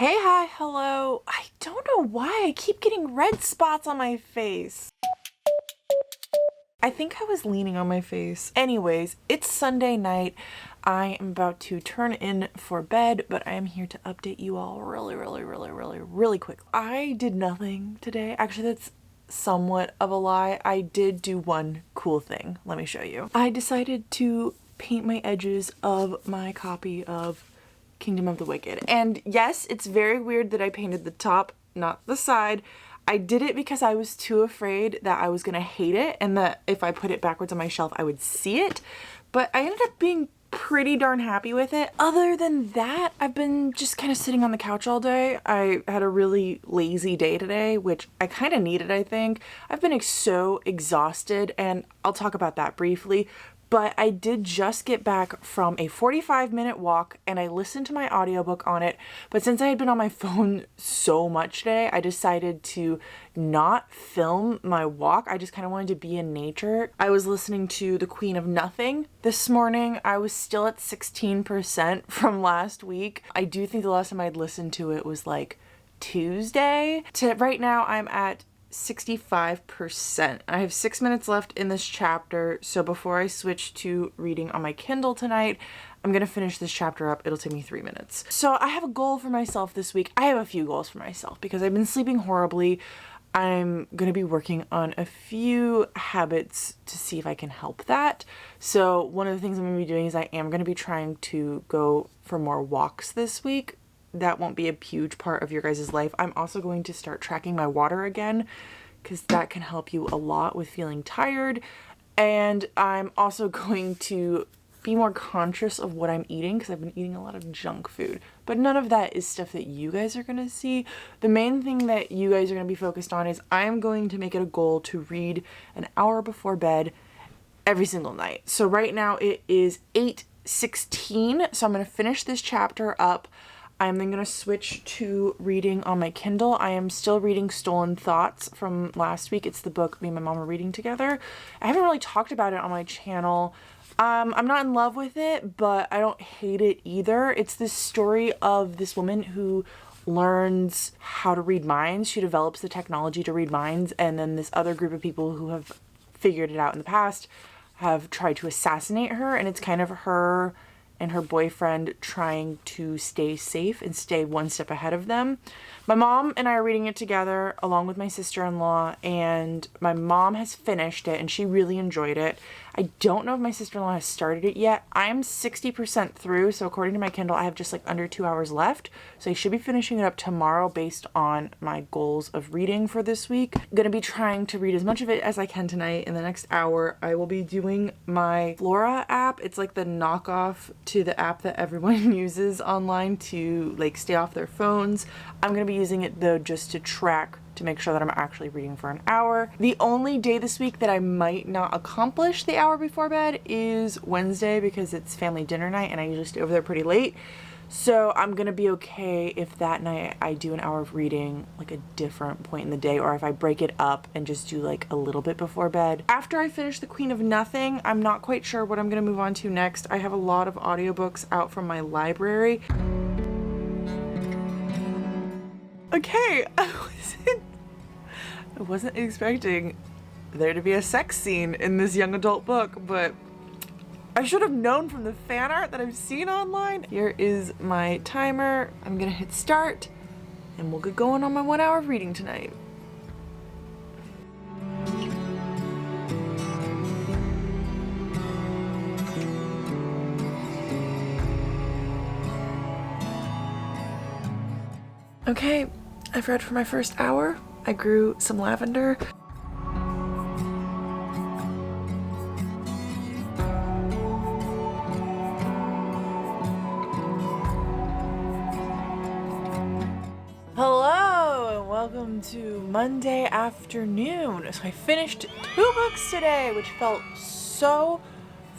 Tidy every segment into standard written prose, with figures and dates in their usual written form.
Hey, hi, hello. I don't know why I keep getting red spots on my face. I think I was leaning on my face. Anyways, it's Sunday night. I am about to turn in for bed, but I am here to update you all really quick. I did nothing today. Actually, that's somewhat of a lie. I did do one cool thing. Let me show you. I decided to paint my edges of my copy of Kingdom of the Wicked. And yes, it's very weird that I painted the top, not the side. I did it because I was too afraid that I was gonna hate it and that if I put it backwards on my shelf, I would see it. But I ended up being pretty darn happy with it. Other than that, I've been just kind of sitting on the couch all day. I had a really lazy day today, which I kind of needed, I think. I've been so exhausted, and I'll talk about that briefly. But I did just get back from a 45-minute walk and I listened to my audiobook on it. But since I had been on my phone so much today, I decided to not film my walk. I just kind of wanted to be in nature. I was listening to The Queen of Nothing this morning. I was still at 16% from last week. I do think the last time I'd listened to it was like Tuesday. Right now I'm at 65%. I have 6 minutes left in this chapter, so before I switch to reading on my Kindle tonight, I'm gonna finish this chapter up. It'll take me 3 minutes. So I have a goal for myself this week. I have a few goals for myself because I've been sleeping horribly. I'm gonna be working on a few habits to see if I can help that. So one of the things I'm gonna be doing is I am gonna be trying to go for more walks this week. That won't be a huge part of your guys' life. I'm also going to start tracking my water again because that can help you a lot with feeling tired. And I'm also going to be more conscious of what I'm eating because I've been eating a lot of junk food. But none of that is stuff that you guys are going to see. The main thing that you guys are going to be focused on is I am going to make it a goal to read an hour before bed every single night. So right now it is 8:16. So I'm going to finish this chapter up. I'm then going to switch to reading on my Kindle. I am still reading Stolen Thoughts from last week. It's the book me and my mom are reading together. I haven't really talked about it on my channel. I'm not in love with it, but I don't hate it either. It's this story of this woman who learns how to read minds. She develops the technology to read minds, and then this other group of people who have figured it out in the past have tried to assassinate her, and it's kind of her and her boyfriend trying to stay safe and stay one step ahead of them. My mom and I are reading it together along with my sister-in-law, and my mom has finished it and she really enjoyed it. I don't know if my sister-in-law has started it yet. I'm 60% through, so according to my Kindle, I have just like under 2 hours left. So I should be finishing it up tomorrow based on my goals of reading for this week. I'm gonna be trying to read as much of it as I can tonight. In the next hour, I will be doing my Flora app. It's like the knockoff to the app that everyone uses online to like stay off their phones. I'm gonna be using it though just to track to make sure that I'm actually reading for an hour. The only day this week that I might not accomplish the hour before bed is Wednesday because it's family dinner night and I usually stay over there pretty late. So I'm gonna be okay if that night I do an hour of reading like a different point in the day, or if I break it up and just do like a little bit before bed. After I finish The Queen of Nothing, I'm not quite sure what I'm gonna move on to next. I have a lot of audiobooks out from my library. Okay, I wasn't expecting there to be a sex scene in this young adult book, but I should have known from the fan art that I've seen online. Here is my timer. I'm gonna hit start and we'll get going on my 1 hour of reading tonight. Okay, I've read for my first hour. I grew some lavender. Hello and welcome to Monday afternoon. So I finished 2 books today, which felt so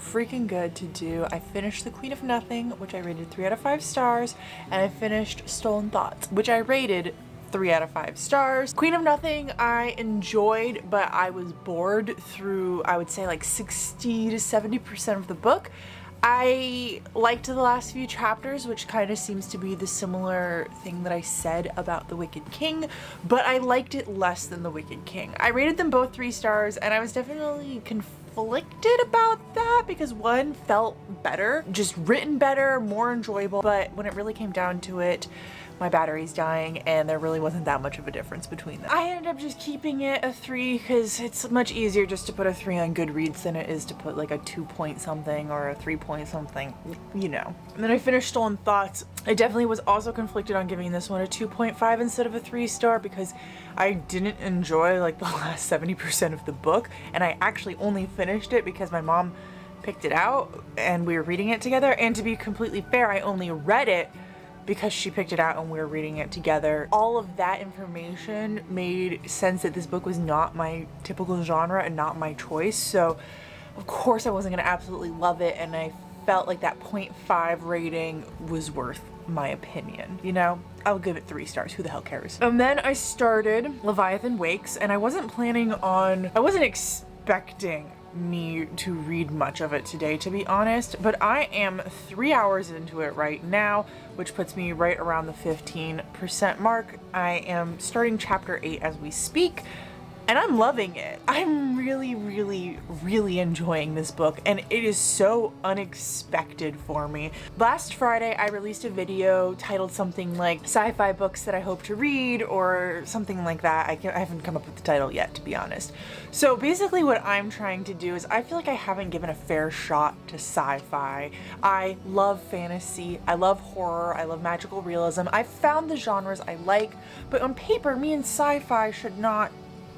freaking good to do. I finished The Queen of Nothing, which I rated 3 out of 5 stars, and I finished Stolen Thoughts, which I rated 3 out of 5 stars. Queen of Nothing I enjoyed, but I was bored through, I would say like 60 to 70% of the book. I liked the last few chapters, which kind of seems to be the similar thing that I said about The Wicked King, but I liked it less than The Wicked King. I rated them both 3 stars, and I was definitely conflicted about that because one felt better, just written better, more enjoyable, but when it really came down to it, my battery's dying and there really wasn't that much of a difference between them. I ended up just keeping it a 3 because it's much easier just to put a 3 on Goodreads than it is to put like a 2 point something or a 3 point something, you know. And then I finished Stolen Thoughts. I definitely was also conflicted on giving this one a 2.5 instead of a 3 star because I didn't enjoy like the last 70% of the book, and I actually only finished it because my mom picked it out and we were reading it together. And to be completely fair, I only read it because she picked it out and we were reading it together. All of that information made sense that this book was not my typical genre and not my choice. So of course I wasn't gonna absolutely love it, and I felt like that 0.5 rating was worth my opinion, you know? I'll give it 3 stars, who the hell cares? And then I started Leviathan Wakes, and I wasn't expecting me to read much of it today, to be honest, but I am 3 hours into it right now, which puts me right around the 15% mark. I am starting chapter 8 as we speak, and I'm loving it. I'm really, really, really enjoying this book, and it is so unexpected for me. Last Friday, I released a video titled something like sci-fi books that I hope to read or something like that. I haven't come up with the title yet, to be honest. So basically what I'm trying to do is I feel like I haven't given a fair shot to sci-fi. I love fantasy, I love horror, I love magical realism. I've found the genres I like, but on paper, me and sci-fi should not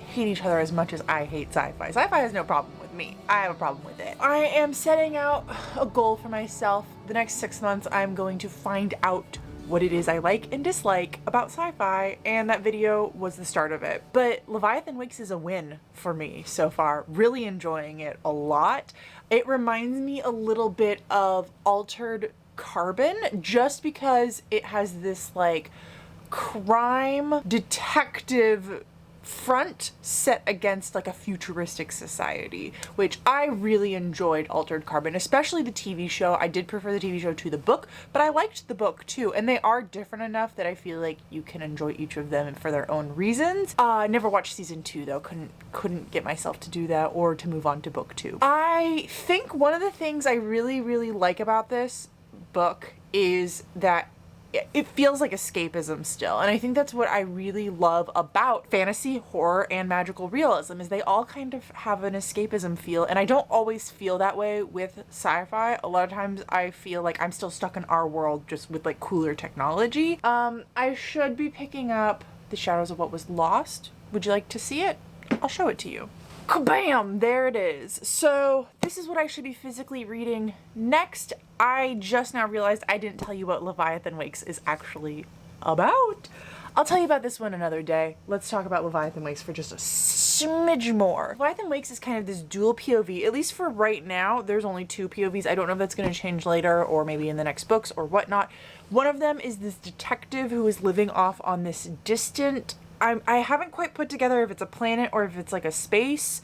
hate each other as much as I hate sci-fi. Sci-fi has no problem with me. I have a problem with it. I am setting out a goal for myself. The next 6 months, I'm going to find out what it is I like and dislike about sci-fi, and that video was the start of it. But Leviathan Wakes is a win for me so far. Really enjoying it a lot. It reminds me a little bit of Altered Carbon just because it has this like crime detective front set against like a futuristic society, which I really enjoyed Altered Carbon, especially the TV show. I did prefer the TV show to the book, but I liked the book too, and they are different enough that I feel like you can enjoy each of them for their own reasons. I never watched season 2 though, couldn't get myself to do that or to move on to book 2. I think one of the things I really, really like about this book is that it feels like escapism still, and I think that's what I really love about fantasy, horror, and magical realism is they all kind of have an escapism feel, and I don't always feel that way with sci-fi. A lot of times I feel like I'm still stuck in our world just with like cooler technology. I should be picking up The Shadows of What Was Lost. Would you like to see it? I'll show it to you. Kabam! There it is. So this is what I should be physically reading next. I just now realized I didn't tell you what Leviathan Wakes is actually about. I'll tell you about this one another day. Let's talk about Leviathan Wakes for just a smidge more. Leviathan Wakes is kind of this dual POV, at least for right now. There's only 2 POVs. I don't know if that's going to change later or maybe in the next books or whatnot. One of them is this detective who is living off on this distant, I haven't quite put together if it's a planet or if it's like a space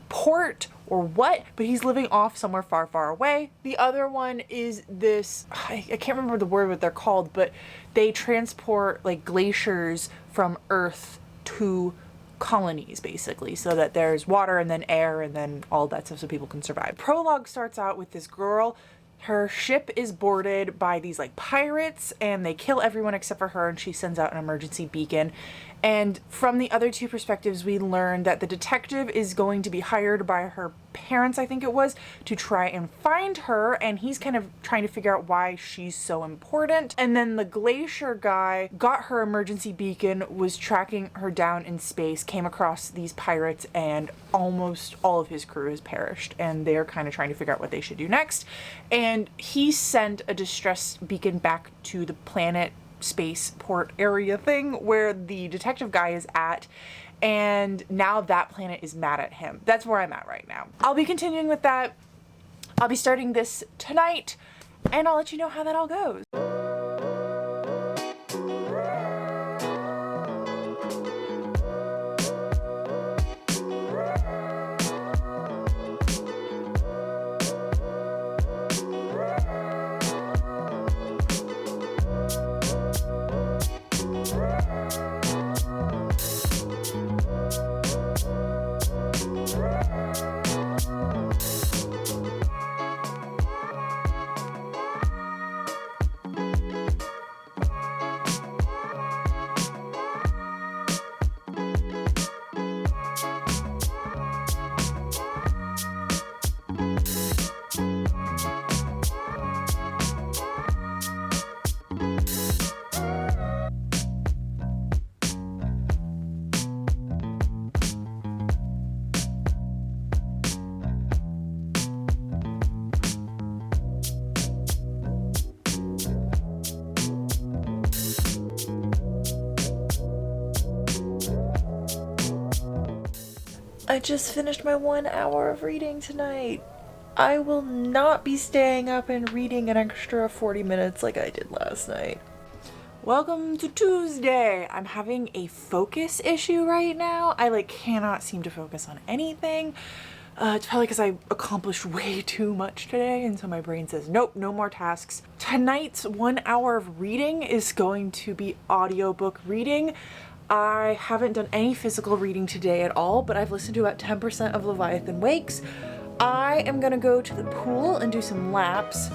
port or what, but he's living off somewhere far, far away. The other one is this, I can't remember the word what they're called, but they transport like glaciers from Earth to colonies basically, so that there's water and then air and then all that stuff so people can survive. Prologue starts out with this girl. Her ship is boarded by these like pirates and they kill everyone except for her, and she sends out an emergency beacon. And from the other 2 perspectives, we learn that the detective is going to be hired by her parents, I think it was, to try and find her, and he's kind of trying to figure out why she's so important. And then the glacier guy got her emergency beacon, was tracking her down in space, came across these pirates, and almost all of his crew has perished, and they're kind of trying to figure out what they should do next. And he sent a distress beacon back to the planet spaceport area thing where the detective guy is at, and now that planet is mad at him. That's where I'm at right now. I'll be continuing with that. I'll be starting this tonight, and I'll let you know how that all goes. I just finished my 1 hour of reading tonight. I will not be staying up and reading an extra 40 minutes like I did last night. Welcome to Tuesday. I'm having a focus issue right now. I cannot seem to focus on anything. It's probably because I accomplished way too much today, and so my brain says, nope, no more tasks. Tonight's 1 hour of reading is going to be audiobook reading. I haven't done any physical reading today at all, but I've listened to about 10% of Leviathan Wakes. I am gonna go to the pool and do some laps.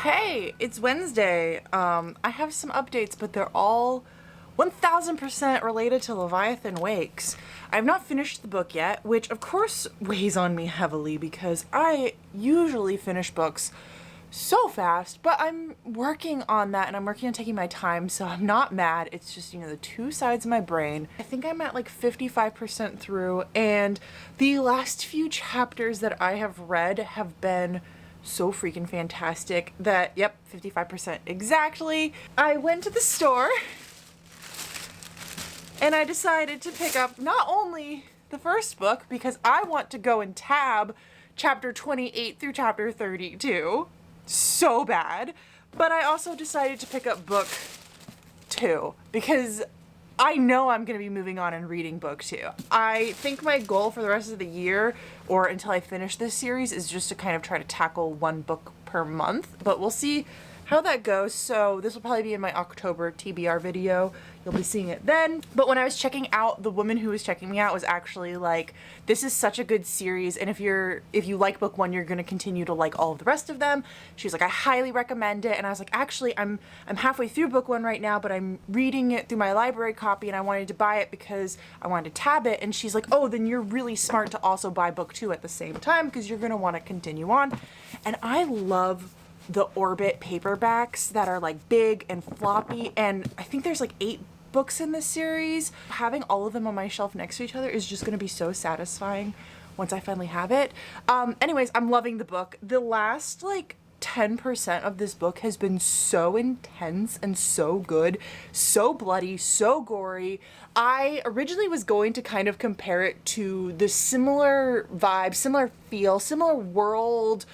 Hey, it's Wednesday. I have some updates, but they're all 1000% related to Leviathan Wakes. I've not finished the book yet, which of course weighs on me heavily because I usually finish books so fast, but I'm working on that and I'm working on taking my time, so I'm not mad. It's just, the two sides of my brain. I think I'm at 55% through, and the last few chapters that I have read have been so freaking fantastic that, yep, 55% exactly. I went to the store and I decided to pick up not only the first book because I want to go and tab chapter 28 through chapter 32 so bad, but I also decided to pick up book 2 because I know I'm going to be moving on and reading book 2. I think my goal for the rest of the year, or until I finish this series, is just to kind of try to tackle one book per month, but we'll see how that goes. So this will probably be in my October TBR video. You'll be seeing it then. But when I was checking out, the woman who was checking me out was actually like, this is such a good series, and if you like book 1, you're gonna continue to like all of the rest of them. She was like, I highly recommend it. And I was like, actually, I'm halfway through book 1 right now, but I'm reading it through my library copy and I wanted to buy it because I wanted to tab it. And she's like, oh, then you're really smart to also buy book 2 at the same time because you're gonna want to continue on. And I love the Orbit paperbacks that are big and floppy, and I think there's 8 books in this series. Having all of them on my shelf next to each other is just going to be so satisfying once I finally have it. Anyways, I'm loving the book. The last 10% of this book has been so intense and so good, so bloody, so gory. I originally was going to kind of compare it to the similar vibe, similar feel, similar world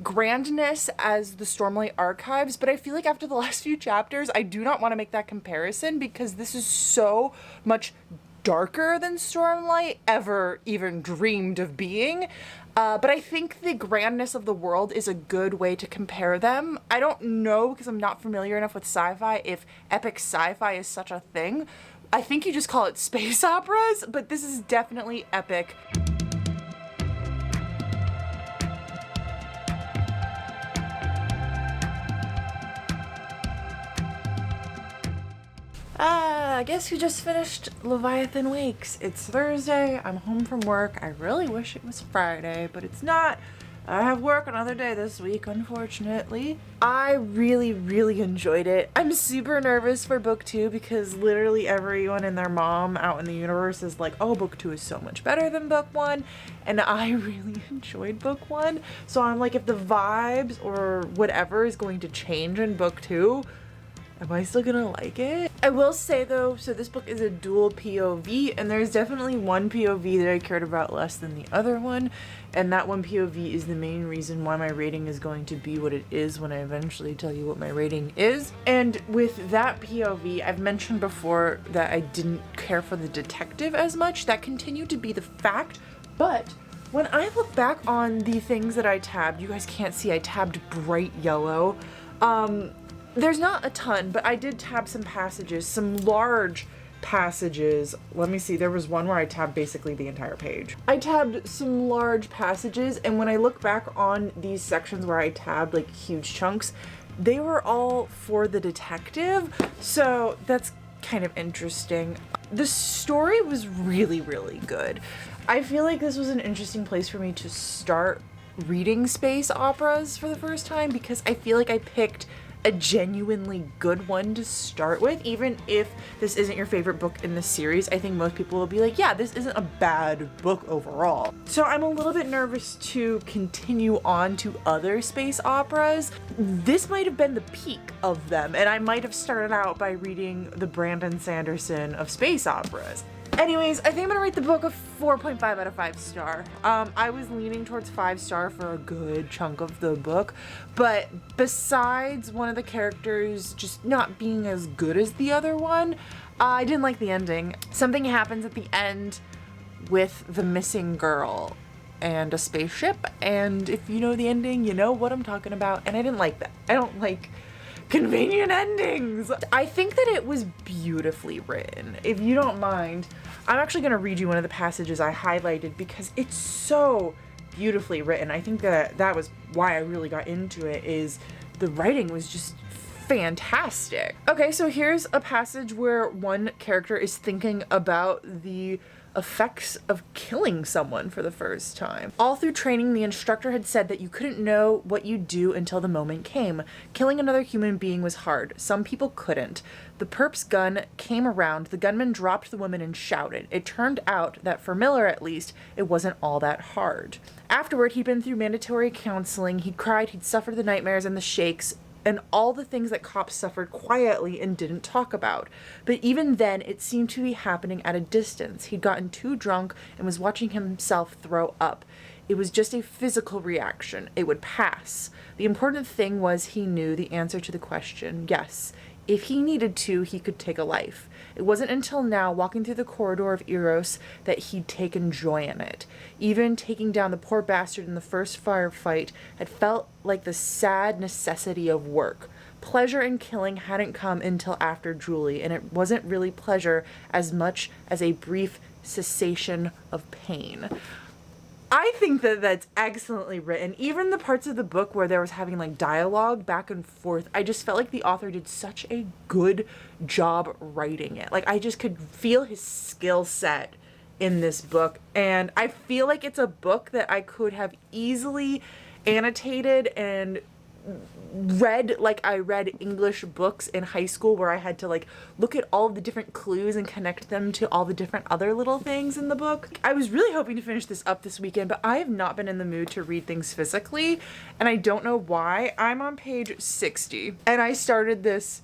grandness as the Stormlight Archives, but I feel like after the last few chapters, I do not want to make that comparison because this is so much darker than Stormlight ever even dreamed of being. But I think the grandness of the world is a good way to compare them. I don't know, because I'm not familiar enough with sci-fi, if epic sci-fi is such a thing. I think you just call it space operas, but this is definitely epic. I guess we just finished Leviathan Wakes. It's Thursday, I'm home from work. I really wish it was Friday, but it's not. I have work another day this week, unfortunately. I really, really enjoyed it. I'm super nervous for book 2 because literally everyone and their mom out in the universe is like, oh, book 2 is so much better than book 1. And I really enjoyed book 1. So I'm like, if the vibes or whatever is going to change in book 2, am I still gonna like it? I will say though, so this book is a dual POV, and there's definitely one POV that I cared about less than the other one, and that one POV is the main reason why my rating is going to be what it is when I eventually tell you what my rating is. And with that POV, I've mentioned before that I didn't care for the detective as much. That continued to be the fact, but when I look back on the things that I tabbed, you guys can't see, I tabbed bright yellow. There's not a ton, but I did tab some passages, some large passages. Let me see, there was one where I tabbed basically the entire page. I tabbed some large passages, and when I look back on these sections where I tabbed like huge chunks, they were all for the detective, so that's kind of interesting. The story was really, really good. I feel like this was an interesting place for me to start reading space operas for the first time because I feel like I picked a genuinely good one to start with. Even if this isn't your favorite book in the series, I think most people will be like, yeah, this isn't a bad book overall. So I'm a little bit nervous to continue on to other space operas. This might have been the peak of them, and I might have started out by reading the Brandon Sanderson of space operas. Anyways, I think I'm gonna rate the book a 4.5 out of 5 star. I was leaning towards 5 star for a good chunk of the book, but besides one of the characters just not being as good as the other one, I didn't like the ending. Something happens at the end with the missing girl and a spaceship, and if you know the ending, you know what I'm talking about, and I didn't like that. I don't like convenient endings. I think that it was beautifully written. If you don't mind, I'm actually gonna read you one of the passages I highlighted because it's so beautifully written. I think that was why I really got into it, is the writing was just fantastic. Okay, so here's a passage where one character is thinking about the effects of killing someone for the first time. All through training, the instructor had said that you couldn't know what you'd do until the moment came. Killing another human being was hard. Some people couldn't. The perp's gun came around, the gunman dropped the woman and shouted. It turned out that for Miller, at least, it wasn't all that hard. Afterward, he'd been through mandatory counseling, he'd cried, he'd suffered the nightmares and the shakes, and all the things that cops suffered quietly and didn't talk about. But even then, it seemed to be happening at a distance. He'd gotten too drunk and was watching himself throw up. It was just a physical reaction. It would pass. The important thing was he knew the answer to the question. Yes, if he needed to, he could take a life. It wasn't until now, walking through the corridor of Eros, that he'd taken joy in it. Even taking down the poor bastard in the first firefight had felt like the sad necessity of work. Pleasure in killing hadn't come until after Julie, and it wasn't really pleasure as much as a brief cessation of pain. I think that that's excellently written. Even the parts of the book where there was having like dialogue back and forth, I just felt like the author did such a good job writing it. Like I just could feel his skill set in this book, and I feel like it's a book that I could have easily annotated and read like I read English books in high school, where I had to like look at all of the different clues and connect them to all the different other little things in the book. I was really hoping to finish this up this weekend, but I have not been in the mood to read things physically, and I don't know why. I'm on page 60, and I started this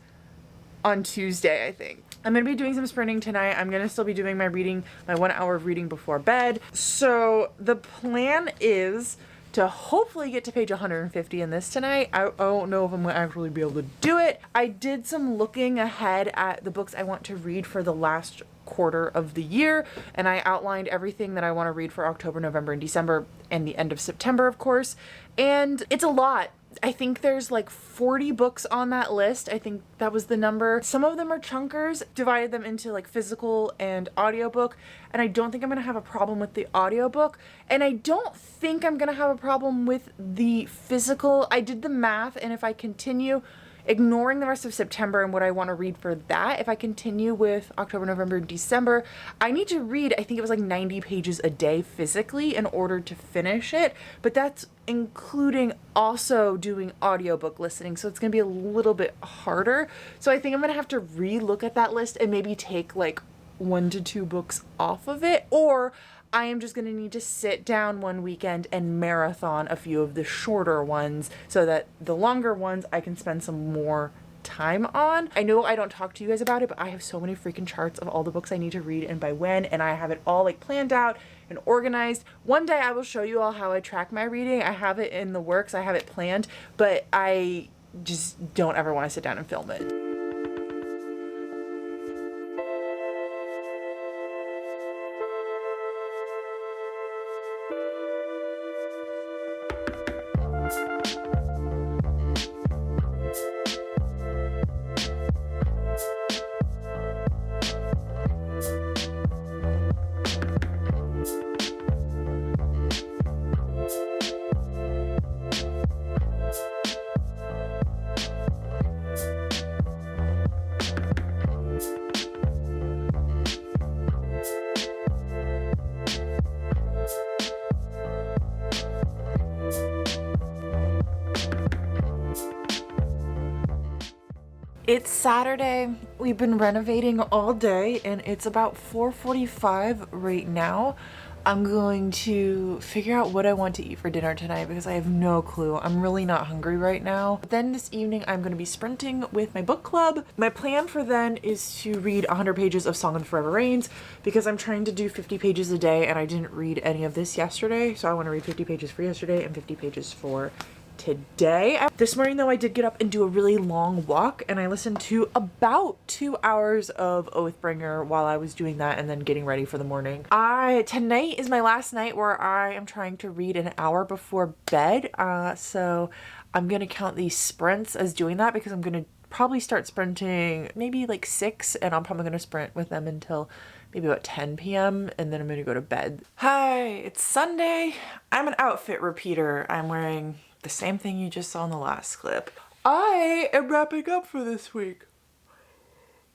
on Tuesday, I think. I'm gonna be doing some sprinting tonight. I'm gonna still be doing my reading, my 1 hour of reading before bed. So the plan is to hopefully get to page 150 in this tonight. I don't know if I'm gonna actually be able to do it. I did some looking ahead at the books I want to read for the last quarter of the year, and I outlined everything that I want to read for October, November, and December, and the end of September, of course. And it's a lot. I think there's like 40 books on that list. I think that was the number. Some of them are chunkers, divided them into like physical and audiobook, and I don't think I'm gonna have a problem with the audiobook, and I don't think I'm gonna have a problem with the physical. I did the math, and if I continue ignoring the rest of September and what I want to read for that, if I continue with October, November, December, I need to read, I think it was like 90 pages a day physically in order to finish it. But that's including also doing audiobook listening. So it's going to be a little bit harder. So I think I'm going to have to re-look at that list and maybe take like 1 to 2 books off of it, or I am just going to need to sit down one weekend and marathon a few of the shorter ones so that the longer ones I can spend some more time on. I know I don't talk to you guys about it, but I have so many freaking charts of all the books I need to read and by when, and I have it all like planned out and organized. One day I will show you all how I track my reading. I have it in the works, I have it planned, but I just don't ever want to sit down and film it. It's Saturday. We've been renovating all day and it's about 4:45 right now. I'm going to figure out what I want to eat for dinner tonight because I have no clue. I'm really not hungry right now. Then this evening I'm going to be sprinting with my book club. My plan for then is to read 100 pages of Song of the Forever Rains because I'm trying to do 50 pages a day and I didn't read any of this yesterday. So I want to read 50 pages for yesterday and 50 pages for today. This morning though, I did get up and do a really long walk and I listened to about 2 hours of Oathbringer while I was doing that and then getting ready for the morning. Tonight is my last night where I am trying to read an hour before bed. So I'm gonna count these sprints as doing that because I'm gonna probably start sprinting maybe like 6 and I'm probably gonna sprint with them until maybe about 10 p.m. and then I'm gonna go to bed. Hi, it's Sunday. I'm an outfit repeater. I'm wearing the same thing you just saw in the last clip. I am wrapping up for this week.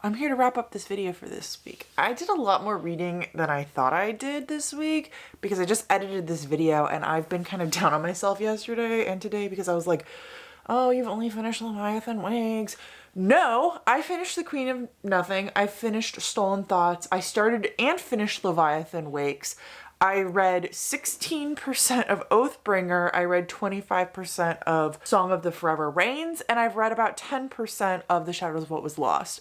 I'm here to wrap up this video for this week. I did a lot more reading than I thought I did this week because I just edited this video and I've been kind of down on myself yesterday and today because I was like, oh, you've only finished Leviathan Wakes. No, I finished The Queen of Nothing. I finished Stolen Thoughts. I started and finished Leviathan Wakes. I read 16% of Oathbringer, I read 25% of Song of the Forever Rains, and I've read about 10% of The Shadows of What Was Lost.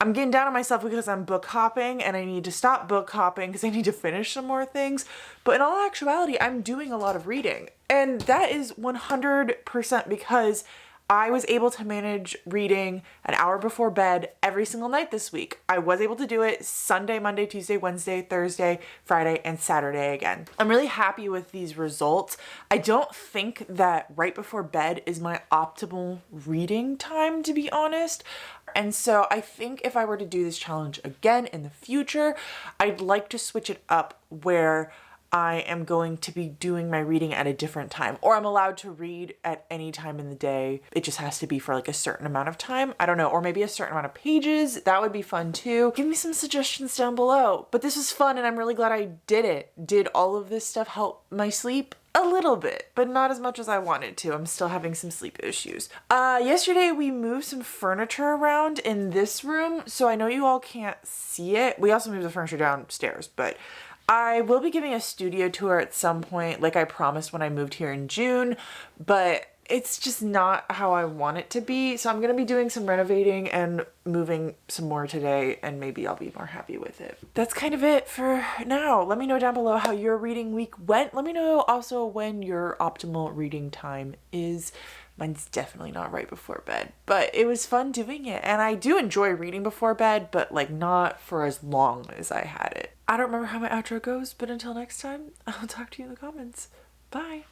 I'm getting down on myself because I'm book hopping and I need to stop book hopping because I need to finish some more things. But in all actuality, I'm doing a lot of reading. And that is 100% because I was able to manage reading an hour before bed every single night this week. I was able to do it Sunday, Monday, Tuesday, Wednesday, Thursday, Friday, and Saturday again. I'm really happy with these results. I don't think that right before bed is my optimal reading time, to be honest. And so I think if I were to do this challenge again in the future, I'd like to switch it up where I am going to be doing my reading at a different time, or I'm allowed to read at any time in the day. It just has to be for like a certain amount of time. I don't know, or maybe a certain amount of pages. That would be fun too. Give me some suggestions down below. But this was fun and I'm really glad I did it. Did all of this stuff help my sleep? A little bit, but not as much as I wanted to. I'm still having some sleep issues. Yesterday we moved some furniture around in this room, so I know you all can't see it. We also moved the furniture downstairs, but I will be giving a studio tour at some point, like I promised when I moved here in June, but it's just not how I want it to be. So I'm going to be doing some renovating and moving some more today, and maybe I'll be more happy with it. That's kind of it for now. Let me know down below how your reading week went. Let me know also when your optimal reading time is. Mine's definitely not right before bed, but it was fun doing it. And I do enjoy reading before bed, but like not for as long as I had it. I don't remember how my outro goes, but until next time, I'll talk to you in the comments. Bye.